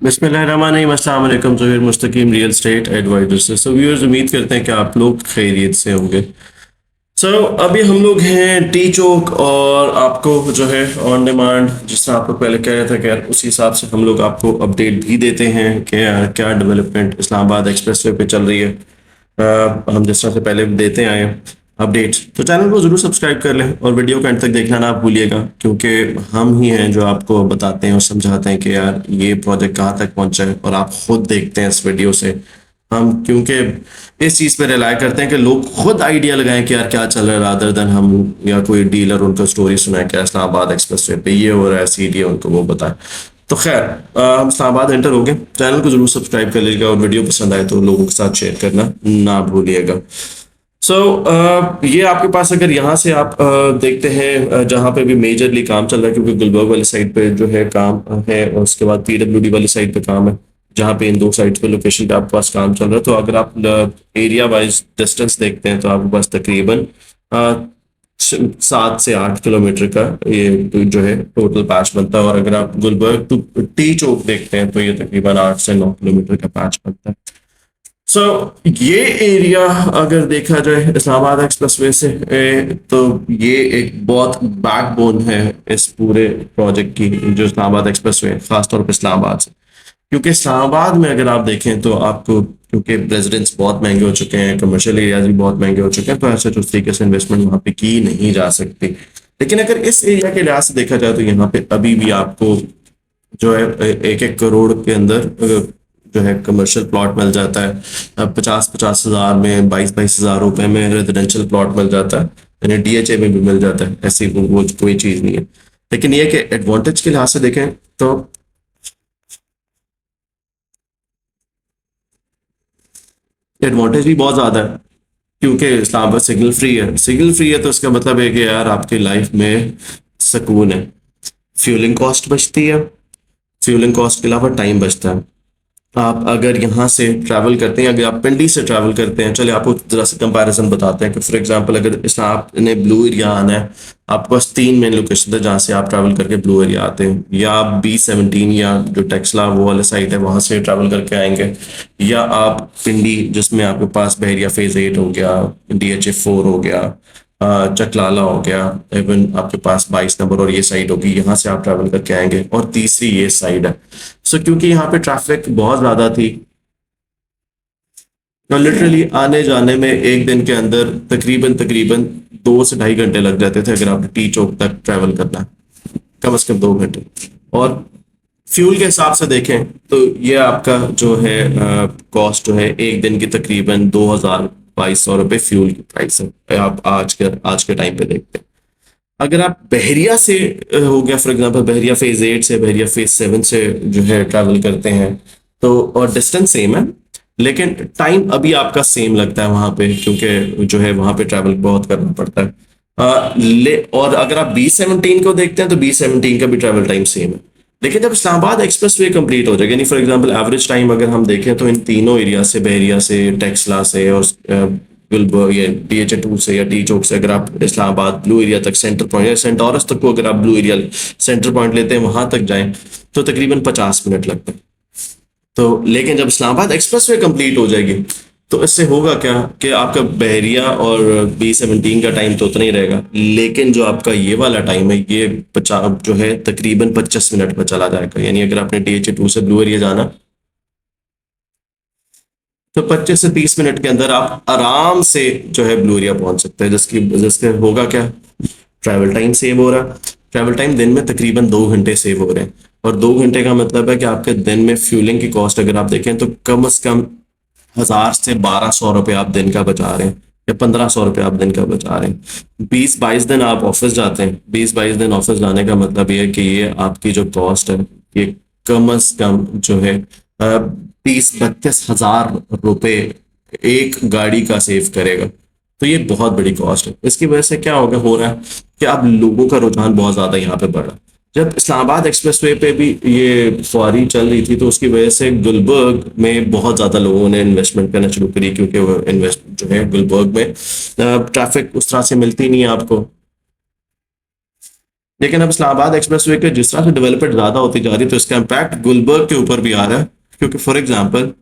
बिस्मिल्लाहिर्रहमानिर्रहीम। अस्सलाम वालेकुम। ज़हीर मुस्तकीम रियल एस्टेट एडवाइजर से व्यूअर्स, उम्मीद करते हैं कि आप लोग खैरियत से होंगे। अभी हम लोग हैं टी चौक, और आपको जो है ऑन डिमांड, जिस तरह आप लोग पहले कह रहे थे कि यार उसी हिसाब से हम लोग आपको अपडेट भी देते हैं कि यार क्या डेवलपमेंट इस्लामाबाद एक्सप्रेसवे पे चल रही है। हम जिस तरह से पहले भी देते आए हैं अपडेट्स, तो चैनल को ज़रूर सब्सक्राइब कर लें और वीडियो को एंड तक देखना ना भूलिएगा, क्योंकि हम ही हैं जो आपको बताते हैं और समझाते हैं कि यार ये प्रोजेक्ट कहाँ तक पहुँचा है, और आप खुद देखते हैं इस वीडियो से। हम क्योंकि इस चीज़ पे रिलाई करते हैं कि लोग खुद आइडिया लगाएं कि यार क्या चल रहा है, रादर देन हम या कोई डीलर उनको स्टोरी सुनाए कि इस्लामाबाद एक्सप्रेसवे पे ये हो रहा है, सीधी उनको वो बताए। तो खैर, हम इस्लामाबाद एंटर हो गए। चैनल को जरूर सब्सक्राइब कर लीजिएगा और वीडियो पसंद आए तो लोगों के साथ शेयर करना ना भूलिएगा। ये आपके पास अगर यहाँ से आप देखते हैं, जहाँ पे भी मेजरली काम चल रहा है, क्योंकि गुलबर्ग वाली साइड पे जो है काम है, और उसके बाद पीडब्ल्यूडी वाली साइड पे काम है, जहाँ पे इन दो साइड्स पे लोकेशन पे आपके पास काम चल रहा है। तो अगर आप एरिया वाइज डिस्टेंस देखते हैं तो आपके पास तकरीबन 7 से 8 किलोमीटर का ये जो है टोटल पैच बनता है। और अगर आप गुलबर्ग टू टी चौक देखते हैं तो ये तकरीबन 8 से 9 किलोमीटर का पैच बनता है। सो ये एरिया अगर देखा जाए इस्लामाबाद एक्सप्रेसवे से, तो ये एक बहुत बैकबोन है इस पूरे प्रोजेक्ट की, जो इस्लामाबाद एक्सप्रेसवे है, खासतौर पर इस्लामाबाद से। क्योंकि इस्लामाबाद में अगर आप देखें तो आपको, क्योंकि रेजिडेंट्स बहुत महंगे हो चुके हैं, कमर्शियल एरियाज भी बहुत महंगे हो चुके हैं, तो ऐसे तो उस तरीके से इन्वेस्टमेंट वहाँ पे की नहीं जा सकती। लेकिन अगर इस एरिया के लिहाज से देखा जाए तो यहाँ पे अभी भी आपको जो है 1-1 करोड़ के अंदर जो है कमर्शियल प्लॉट मिल जाता है। 50-50 हज़ार में, 22-22 हज़ार रुपए में रेजिडेंशियल प्लॉट मिल जाता है, यानी डीएचए में भी मिल जाता है। ऐसी वो कोई चीज़ नहीं है। लेकिन ये कि एडवांटेज के लिहाज से देखें तो एडवांटेज भी बहुत ज़्यादा है, क्योंकि इस्लामाबाद सिग्नल फ्री है। सिग्नल फ्री है तो इसका मतलब है कि यार आपकी लाइफ में सुकून है। फ्यूलिंग कॉस्ट बचती है, फ्यूलिंग कॉस्ट के अलावा टाइम बचता है। आप अगर यहाँ से ट्रैवल करते हैं, अगर आप पिंडी से ट्रैवल करते हैं, चलिए आपको जरा सा कंपैरिजन बताते हैं कि फॉर एग्जांपल अगर इसमें आपने ब्लू एरिया आना है, आपके पास 3 मेन लोकेशन है जहाँ से आप ट्रैवल करके ब्लू एरिया आते हैं। या आप B17 या जो टेक्सला वो वाला साइट है वहाँ से ट्रैवल करके आएंगे, या आप पिंडी जिसमें आपके पास बहरिया फेज 8 हो गया, DHA 4 हो गया, चकलाला हो गया, इवन आपके पास 22 नंबर और ये साइड होगी, यहाँ से आप ट्रैवल करके आएंगे। और तीसरी ये साइड है। क्योंकि यहाँ पे ट्रैफिक बहुत ज्यादा थी, तो लिटरली आने जाने में एक दिन के अंदर तकरीबन तकरीबन 2 से ढाई घंटे लग जाते थे, अगर आपने टी चौक तक ट्रैवल करना है, कम से कम 2 घंटे। और फ्यूल के हिसाब से देखें तो ये आपका जो है कॉस्ट जो है एक दिन की तकरीबन 2,000-2,200 रुपये फ्यूल की प्राइस है। आप आज के टाइम पे देखते हैं। अगर आप बहरिया से हो गया फॉर एग्जांपल, बहरिया फेज 8 से, बहरिया फेज 7 से जो है ट्रैवल करते हैं, तो और डिस्टेंस सेम है, लेकिन टाइम अभी आपका सेम लगता है वहां पे, क्योंकि जो है वहां पे ट्रैवल बहुत करना पड़ता है। और अगर आप B17 को देखते हैं तो B17 का भी ट्रैवल टाइम सेम है। लेकिन जब इस्लामाबाद एक्सप्रेस वे कंप्लीट हो जाएगा, यानी फॉर एग्जांपल एवरेज टाइम अगर हम देखें तो इन तीनों एरिया से, बहरिया से, टेक्सला से और गुलबर्ग या DHA 2 से या टी चौक से, अगर आप इस्लामाबाद ब्लू एरिया तक, सेंटर पॉइंट या सेंटोरस तक को अगर आप ब्लू एरिया सेंटर पॉइंट लेते हैं वहां तक जाएं, तो तकरीबन 50 मिनट लगते हैं। तो लेकिन जब इस्लामाबाद एक्सप्रेसवे कंप्लीट हो जाएगी तो इससे होगा क्या कि आपका बहरिया और B17 का टाइम तो उतना ही रहेगा, लेकिन जो आपका ये वाला टाइम है ये 50 जो है तकरीबन 25 मिनट में चला जाएगा। यानी अगर आपने DHA 2 से ब्लू एरिया जाना तो 25 से 30 मिनट के अंदर आप आराम से जो है ब्लू एरिया पहुंच सकते हैं, जिसकी जिससे होगा क्या, ट्रैवल टाइम सेव हो रहा है। ट्रैवल टाइम दिन में तकरीबन 2 घंटे सेव हो रहे हैं, और 2 घंटे का मतलब है कि आपके दिन में फ्यूलिंग की कॉस्ट अगर आप देखें तो कम से कम 1,000 से 1,200 रुपये आप दिन का बचा रहे हैं, या 1,500 रुपये आप दिन का बचा रहे हैं। 20-22 दिन आप ऑफिस जाते हैं, 20-22 दिन ऑफिस जाने का मतलब ये है कि ये आपकी जो कॉस्ट है ये कम से कम जो है 30-32 हज़ार रुपये एक गाड़ी का सेव करेगा। तो ये बहुत बड़ी कॉस्ट है। इसकी वजह से क्या होगा, हो रहा है कि अब लोगों का रुझान बहुत ज्यादा यहाँ पे बढ़ रहा है। जब इस्लामाबाद एक्सप्रेसवे पे भी ये सवारी चल रही थी तो उसकी वजह से गुलबर्ग में बहुत ज्यादा लोगों ने इन्वेस्टमेंट करना शुरू करी, क्योंकि वो इन्वेस्ट जो है गुलबर्ग में ट्रैफिक उस तरह से मिलती नहीं है आपको। लेकिन अब इस्लामाबाद एक्सप्रेसवे के जिस तरह से डेवलपमेंट ज़्यादा होती जा रही है तो इसका इम्पैक्ट गुलबर्ग के ऊपर भी आ रहा है, क्योंकि फॉर एग्जांपल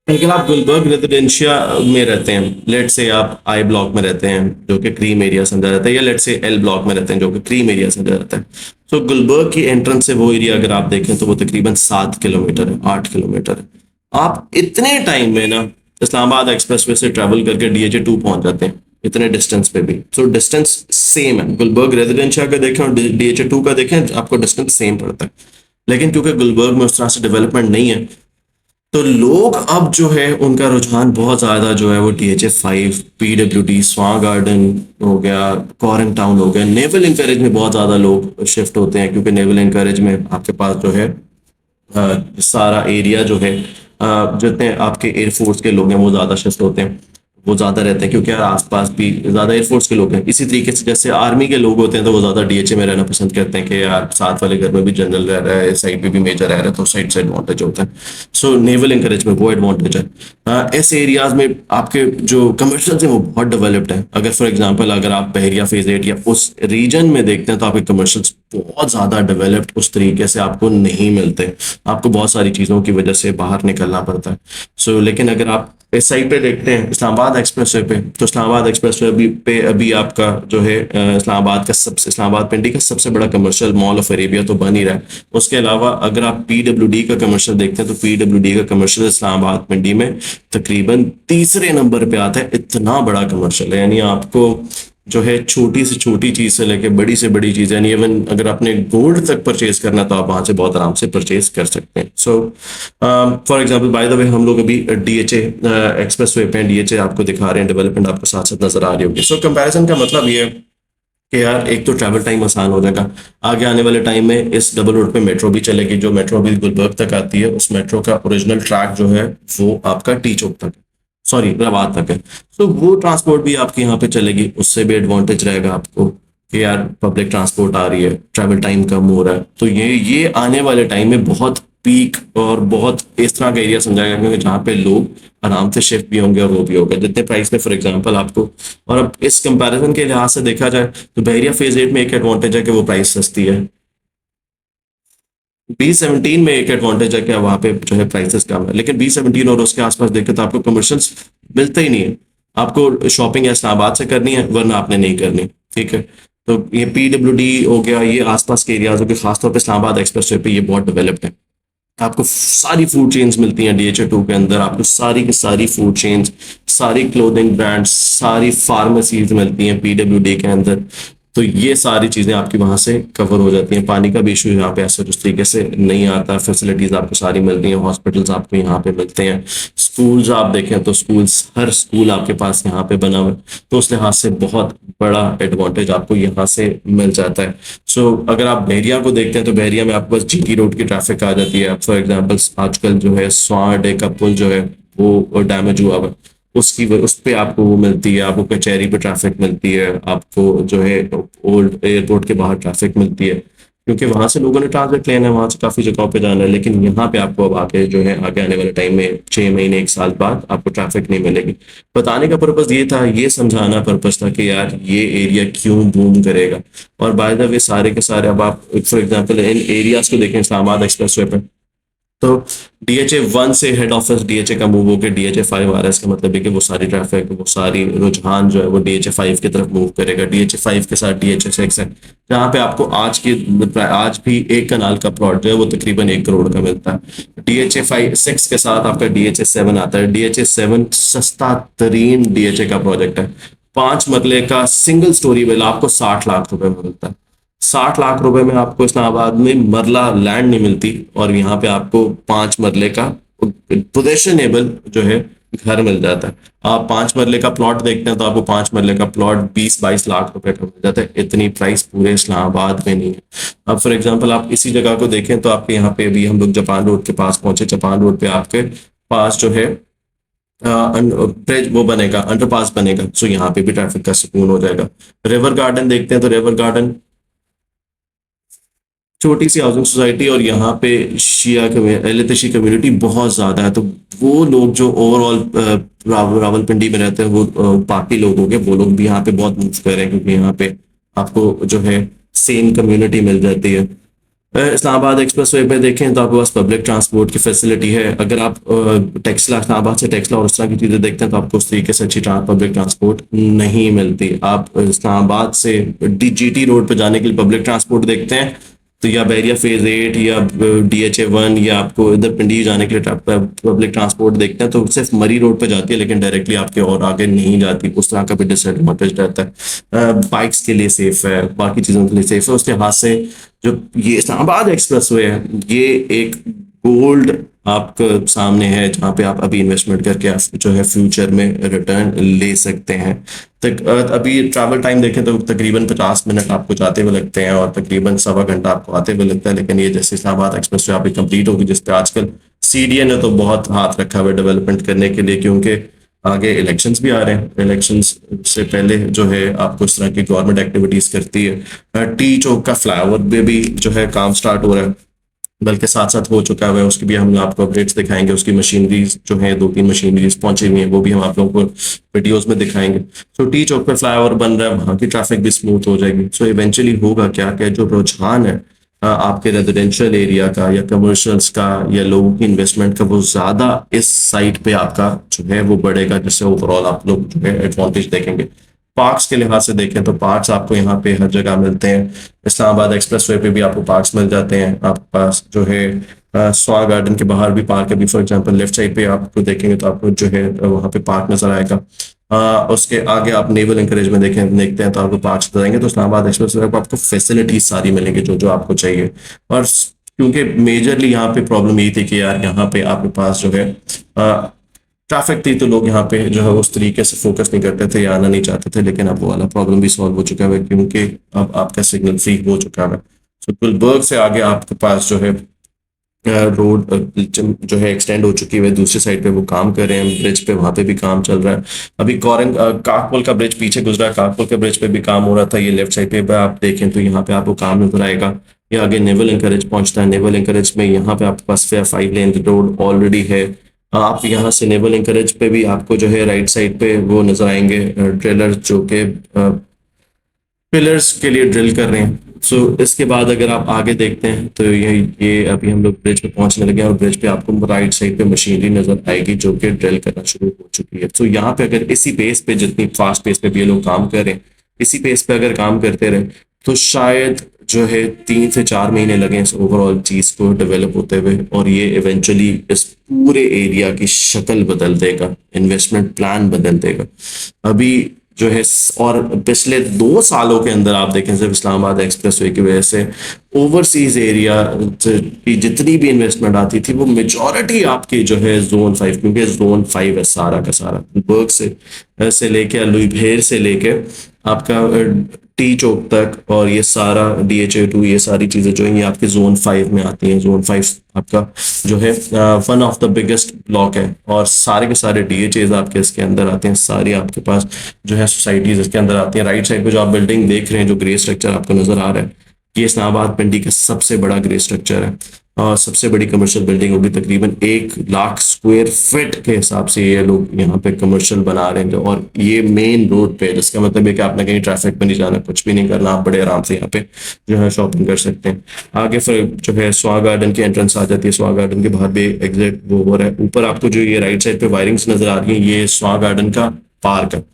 अगर आप गुलबर्ग रेजिडेंशिया में रहते हैं, लेट से आप आई ब्लॉक में रहते हैं जो कि क्रीम एरिया समझा जाता है, या लेट से एल ब्लॉक में रहते हैं जो कि क्रीम एरिया समझा जाता है, तो गुलबर्ग की एंट्रेंस से वो एरिया अगर आप देखें तो वो तकरीबन 7 किलोमीटर है, 8 किलोमीटर है। आप इतने टाइम में ना इस्लामाबाद एक्सप्रेसवे से ट्रैवल करके DHA 2 पहुंच जाते हैं, इतने डिस्टेंस पे भी। सो डिस्टेंस सेम है, गुलबर्ग रेजिडेंशिया का देखें और DHA 2 का देखें, आपको डिस्टेंस सेम पड़ता है। लेकिन क्योंकि गुलबर्ग में उस तरह से डेवलपमेंट नहीं है, तो लोग अब जो है उनका रुझान बहुत ज़्यादा जो है वो DHA 5, PWD, स्वां गार्डन हो गया, कॉरेंग टाउन हो गया, नेवल इंकरेज में बहुत ज़्यादा लोग शिफ्ट होते हैं, क्योंकि नेवल इंकरेज में आपके पास जो है सारा एरिया जो है जितने आपके एयरफोर्स के लोग हैं वो ज़्यादा शिफ्ट होते हैं, वो ज़्यादा रहते हैं, क्योंकि यार आसपास भी ज़्यादा एयरफोर्स के लोग हैं। इसी तरीके से जैसे आर्मी के लोग होते हैं तो वो ज़्यादा DHA में रहना पसंद करते हैं कि यार साथ वाले घर में भी जनरल रह रहा है, इस साइड पे भी मेजर रह रहा है, तो साइड से एडवांटेज होता है। सो नेवल इंकरेज में वो एडवांटेज है। ऐसे एरियाज में आपके जो कमर्शियल हैं वो बहुत डेवलप्ड है। अगर फॉर एग्जांपल अगर आप बहरिया फेज 8 या उस रीजन में देखते हैं तो आपके कमर्शियल्स बहुत ज़्यादा डेवलप्ड उस तरीके से आपको नहीं मिलते, आपको बहुत सारी चीज़ों की वजह से बाहर निकलना पड़ता है। सो लेकिन अगर आप इस साइड पे देखते हैं इस्लामाबाद एक्सप्रेसवे पे, तो इस्लामाबाद एक्सप्रेसवे अभी आपका जो है इस्लामाबाद पिंडी का सबसे बड़ा कमर्शियल मॉल ऑफ अरेबिया तो बन ही रहा है। उसके अलावा अगर आप PWD का कमर्शियल देखते हैं तो PWD का कमर्शियल इस्लामाबाद पिंडी में तकरीबन तीसरे नंबर पे आता है। इतना बड़ा कमर्शियल है, यानी आपको जो है छोटी से छोटी चीज से लेके बड़ी से बड़ी चीज, यानी इवन अगर आपने गोल्ड तक परचेज करना तो आप वहां से बहुत आराम से परचेज कर सकते हैं। So for example by the way हम लोग अभी DHA एक्सप्रेसवे पे DHA आपको दिखा रहे हैं, डेवलपमेंट आपको साथ साथ नजर आ रही होगी। सो कंपैरिजन का मतलब ये है कि यार एक तो ट्रैवल टाइम आसान हो जाएगा, आगे आने वाले टाइम में इस डबल रोड पे मेट्रो भी चलेगी, जो मेट्रो अभी गुलबर्ग तक आती है, उस मेट्रो का ओरिजिनल ट्रैक जो है वो आपका टी चौक तक, सॉरी रवात तक है। तो वो ट्रांसपोर्ट भी आपके यहाँ पे चलेगी, उससे भी एडवांटेज रहेगा आपको कि यार पब्लिक ट्रांसपोर्ट आ रही है, ट्रैवल टाइम कम हो रहा है। तो ये आने वाले टाइम में बहुत पीक और बहुत इस तरह का एरिया समझाएगा, क्योंकि जहाँ पे लोग आराम से शिफ्ट भी होंगे और वो भी होगा जितने प्राइस में फॉर एग्जांपल आपको। और अब इस कंपैरिजन के लिहाज से देखा जाए तो बहरिया फेज 8 में एक एडवांटेज है कि वो प्राइस सस्ती है, B17 में एक एडवांटेज है कि वहाँ पे जो है प्राइसेस कम है, लेकिन B17 और उसके आसपास देखें तो आपको कमर्शियल्स मिलते ही नहीं है। आपको शॉपिंग इस्लामाबाद से करनी है वरना आपने नहीं करनी, ठीक है। तो ये PWD हो गया, ये आसपास के एरियाज हो गए, खासतौर पे इस्लामाबाद एक्सप्रेसवे पे ये बहुत डेवलप्ड है। आपको सारी फूड चेन्स मिलती हैं DHA 2 के अंदर, आपको सारी की सारी फूड चेन्स, सारी क्लोथिंग ब्रांड्स, सारी फार्मेसीज मिलती हैं PWD के अंदर। तो ये सारी चीज़ें आपकी वहाँ से कवर हो जाती हैं। पानी का भी इशू यहाँ पे ऐसे उस तरीके से नहीं आता, फैसिलिटीज़ आपको सारी मिलती हैं, हॉस्पिटल्स आपको यहाँ पे मिलते हैं, स्कूल्स आप देखें तो स्कूल्स हर स्कूल आपके पास यहाँ पे बना हुआ है, तो उस लिहाज से बहुत बड़ा एडवांटेज आपको यहाँ से मिल जाता है। सो अगर आप बहरिया को देखते हैं तो बहरिया में आपके पास GT रोड की ट्रैफिक आ जाती है। फॉर एग्जाम्पल आजकल जो है स्वां का पुल जो है वो डैमेज हुआ हुआ है, उस पे आपको वो मिलती है, आपको कचहरी पे ट्रैफिक मिलती है, आपको जो है ओल्ड एयरपोर्ट के बाहर ट्रैफिक मिलती है, क्योंकि वहां से लोगों ने ट्रांसलेट लेना है, वहां से काफी जगहों पे जाना है। लेकिन यहाँ पे आपको अब आके जो है आगे आने वाले टाइम में 6 महीने 1 साल बाद आपको ट्रैफिक नहीं मिलेगी। बताने का पर्पज ये था, ये समझाना पर्पज था कि यार ये एरिया क्यों बूम करेगा। और बाय द वे सारे के सारे अब आप फॉर एग्जाम्पल इन एरियाज को देखें इस्लामाबाद एक्सप्रेसवे पे, तो DHA 1 से हेड ऑफिस DHA का मूव होकर DHA 5 आ रहा है। इसका मतलब है कि वो सारी ट्रैफिक, वो सारी रुझान जो है वो DHA 5 की तरफ मूव करेगा। DHA 5 के साथ DHA 6 है, जहाँ पे आपको आज भी एक कनाल का प्लॉट जो है वो तकरीबन 1 करोड़ का मिलता है। DHA 6 के साथ आपका DHA 7 आता है। DHA 7 सस्ता तरीन DHA का प्रोजेक्ट है, 5 मरले का सिंगल स्टोरी विला आपको 60 लाख रुपए में मिलता है। 60 लाख रुपए में आपको इस्लामाबाद में मरला लैंड नहीं मिलती, और यहाँ पे आपको 5 मरले का पोजेशनेबल जो है घर मिल जाता है। आप 5 मरले का प्लॉट देखते हैं तो आपको 5 मरले का प्लॉट 20-22 लाख रुपए का मिल जाता है। इतनी प्राइस पूरे इस्लामाबाद में नहीं है। अब फॉर एग्जांपल आप इसी जगह को देखें तो आपके यहाँ पे भी हम लोग जापान रोड के पास पहुंचे। जापान रोड पे आपके पास जो है ब्रिज वो बनेगा, अंडरपास बनेगा, सो यहाँ पे भी ट्रैफिक का सुकून हो जाएगा। रिवर गार्डन देखते हैं तो रिवर गार्डन छोटी सी हाउसिंग सोसाइटी, और यहाँ पे एलितशी कम्युनिटी बहुत ज़्यादा है। तो वो लोग जो ओवरऑल रावलपिंडी में रहते हैं वो पार्टी लोग हो गए, वो लोग भी यहाँ पे बहुत मूव कर रहे हैं, क्योंकि यहाँ पे आपको जो है सेम कम्युनिटी मिल जाती है। इस्लामाबाद एक्सप्रेसवे पे देखें तो आपके पास पब्लिक ट्रांसपोर्ट की फैसिलिटी है। अगर आप टेक्सला, इस्लामाबाद से टेक्सला और उस तरह की चीज़ें देखते हैं तो आपको उस तरीके से अच्छी पब्लिक ट्रांसपोर्ट नहीं मिलती। आप इस्लामाबाद से DGT रोड पर जाने के लिए पब्लिक ट्रांसपोर्ट देखते हैं तो या बैरिया फेज 8 या DHA 1 या आपको इधर पिंडी जाने के लिए पब्लिक ट्रांसपोर्ट देखते हैं तो सिर्फ मरी रोड पे जाती है, लेकिन डायरेक्टली आपके और आगे नहीं जाती। उस तरह का भी डिसएडवांटेज रहता है। बाइक्स के लिए सेफ है, बाकी चीज़ों के लिए सेफ है। उसके हाथ से जो ये इस्लामाबाद एक्सप्रेसवे है, ये एक गोल्ड आपके सामने है जहाँ पे आप अभी इन्वेस्टमेंट करके आप जो है फ्यूचर में रिटर्न ले सकते हैं। तक अभी ट्रैवल टाइम देखें तो तकरीबन 50 मिनट आपको जाते हुए लगते हैं और तकरीबन सवा घंटा आपको आते हुए लगता है। लेकिन ये जैसे इस्लामाबाद एक्सप्रेस जो आपकी कंप्लीट होगी, जिस पे आजकल CDA ने तो बहुत हाथ रखा हुआ है डेवलपमेंट करने के लिए, क्योंकि आगे इलेक्शंस भी आ रहे हैं। इलेक्शंस से पहले जो है आपको इस तरह की गवर्नमेंट एक्टिविटीज करती है। टी चौक का फ्लाईओवर पे भी जो है काम स्टार्ट हो रहा है, बल्कि साथ साथ हो चुका है। उसकी भी हम आपको अपडेट्स दिखाएंगे। उसकी मशीनरीज जो है 2-3 मशीनरीज पहुंची हुई हैं, वो भी हम आप लोगों को वीडियोस में दिखाएंगे। सो टी चौक पे फ्लाईओवर बन रहा है, वहाँ की ट्रैफिक भी स्मूथ हो जाएगी। सो इवेंचुअली होगा क्या क्या जो रुझान है आपके रेजिडेंशियल एरिया का या कमर्शियल्स का या लोगों की इन्वेस्टमेंट का, वो ज्यादा इस साइड पे आपका जो है वो बढ़ेगा, जिससे ओवरऑल आप लोग जो है एडवांटेज देखेंगे। पार्क्स के लिहाज से देखें तो पार्क्स आपको यहाँ पे हर जगह मिलते हैं। इस्लामाबाद एक्सप्रेसवे पे भी आपको पार्क्स मिल जाते हैं। आपके पास जो है स्वाग गार्डन के बाहर भी पार्क है। अभी फॉर एग्जांपल लेफ्ट साइड पे आपको देखेंगे तो आपको जो है वहाँ पे पार्क नजर आएगा। उसके आगे आप नेवल एंकरेज में देखते हैं तो आपको पार्क नजर आएंगे। तो इस्लामाबाद एक्सप्रेसवे पर आपको फैसिलिटीज सारी मिलेंगी जो जो आपको चाहिए। और क्योंकि मेजरली यहाँ पे प्रॉब्लम यही थी कि यार यहाँ पे आपके पास जो है ट्रैफिक थी, तो लोग यहाँ पे जो है उस तरीके से फोकस नहीं करते थे या आना नहीं चाहते थे। लेकिन अब वो वाला प्रॉब्लम भी सॉल्व हो चुका है, क्योंकि अब आपका सिग्नल फ्री हो चुका है। सो गुलबर्ग से आगे आपके पास जो है रोड जो है एक्सटेंड हो चुकी है। दूसरी साइड पे वो काम कर रहे हैं ब्रिज पे, वहां पे भी काम चल रहा है। अभी काकपुल का ब्रिज पीछे गुजरा है, काकपुल के ब्रिज पे भी काम हो रहा था। ये लेफ्ट साइड पे आप देखें तो यहाँ पे आपको काम नजर आएगा। ये आगे नेवल एंकरेज पहुंचता है। नेवल एंकरेज में यहाँ पे आपके पास 5 लेन रोड ऑलरेडी है। आप यहाँ से नेवल एंकरेज पे भी आपको जो है राइट साइड पे वो नजर आएंगे ड्रिलर जो के पिलर्स के लिए ड्रिल कर रहे हैं। सो इसके बाद अगर आप आगे देखते हैं तो ये अभी हम लोग ब्रिज पे पहुंचने लगे हैं और ब्रिज पे आपको राइट साइड पे मशीनरी नजर आएगी जो कि ड्रिल करना शुरू हो चुकी है। सो यहाँ पे अगर इसी पेस पे, जितनी फास्ट पेस पे भी ये लोग काम कर रहे हैं, इसी पेस पे अगर काम करते रहे तो शायद जो है 3 से 4 महीने लगे इस ओवरऑल चीज को डेवलप होते हुए, और ये इवेंचुअली इस पूरे एरिया की शक्ल बदल देगा, इन्वेस्टमेंट प्लान बदल देगा। अभी जो है और पिछले 2 सालों के अंदर आप देखें सिर्फ इस्लामाबाद एक्सप्रेसवे की वजह से ओवरसीज एरिया की जितनी भी इन्वेस्टमेंट आती थी वो मेजॉरिटी आपकी जो है जोन 5, क्योंकि जोन 5 है सारा का सारा, बर्ग से लेके लुईभेर से लेके आपका टी चौक तक, और ये सारा DHA 2, ये सारी चीजें जो है ये आपके जोन 5 में आती हैं। जोन 5 आपका जो है one of the biggest block है, और सारे के सारे DHAs आपके इसके अंदर आते हैं। सारी आपके पास जो है सोसाइटीज इसके अंदर आती हैं। राइट साइड पे जो आप बिल्डिंग देख रहे हैं, जो ग्रे स्ट्रक्चर आपको नजर आ रहा है, ये इस्लामाबाद पिंडी का सबसे बड़ा ग्रे स्ट्रक्चर है और सबसे बड़ी कमर्शियल बिल्डिंग होगी। तकरीबन 1 लाख स्क्वायर फीट के हिसाब से ये लोग यहाँ पे कमर्शियल बना रहे हैं, और ये मेन रोड पे, जिसका मतलब है कि आपने कहीं ट्रैफिक में नहीं जाना, कुछ भी नहीं करना, आप बड़े आराम से यहाँ पे जो है शॉपिंग कर सकते हैं। आगे फिर जो है स्वाग गार्डन की एंट्रेंस आ जाती है। स्वाग गार्डन के बाहर भी एग्जैक्ट वो हो रहा है। ऊपर आपको जो ये राइट साइड पे वायरिंग्स नजर आ रही है, ये स्वाग गार्डन का पार्क है।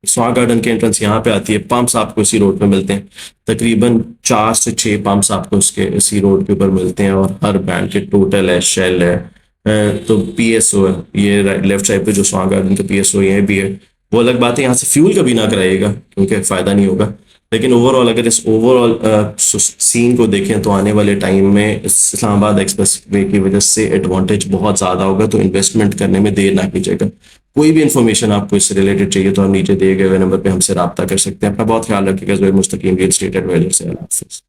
स्वाग गार्डन की एंट्रेंस यहाँ पे आती है। पंप्स आपको इसी रोड पे मिलते हैं, तकरीबन 4 से 6 पंप्स आपको उसके इसी रोड के ऊपर मिलते हैं, और हर ब्रांड के टोटल है, शेल है, तो PSO है। ये लेफ्ट साइड पे जो स्वाग गार्डन का PSO ये भी है। वो अलग बात है, यहाँ से फ्यूल कभी ना कराइएगा क्योंकि फायदा नहीं होगा। लेकिन ओवरऑल अगर इस ओवरऑल सीन को देखें तो आने वाले टाइम में इस्लामाबाद एक्सप्रेस वे की वजह से एडवांटेज बहुत ज़्यादा होगा। तो इन्वेस्टमेंट करने में देर ना कीजिएगा। कोई भी इन्फॉर्मेशन आपको इससे रिलेटेड चाहिए तो आप नीचे दिए गए नंबर पे हमसे रब्ता कर सकते हैं। अपना बहुत ख्याल रखिएगा। मुस्तकीम रियल एस्टेट एडवाइजर से। अल्लाह हाफिज़।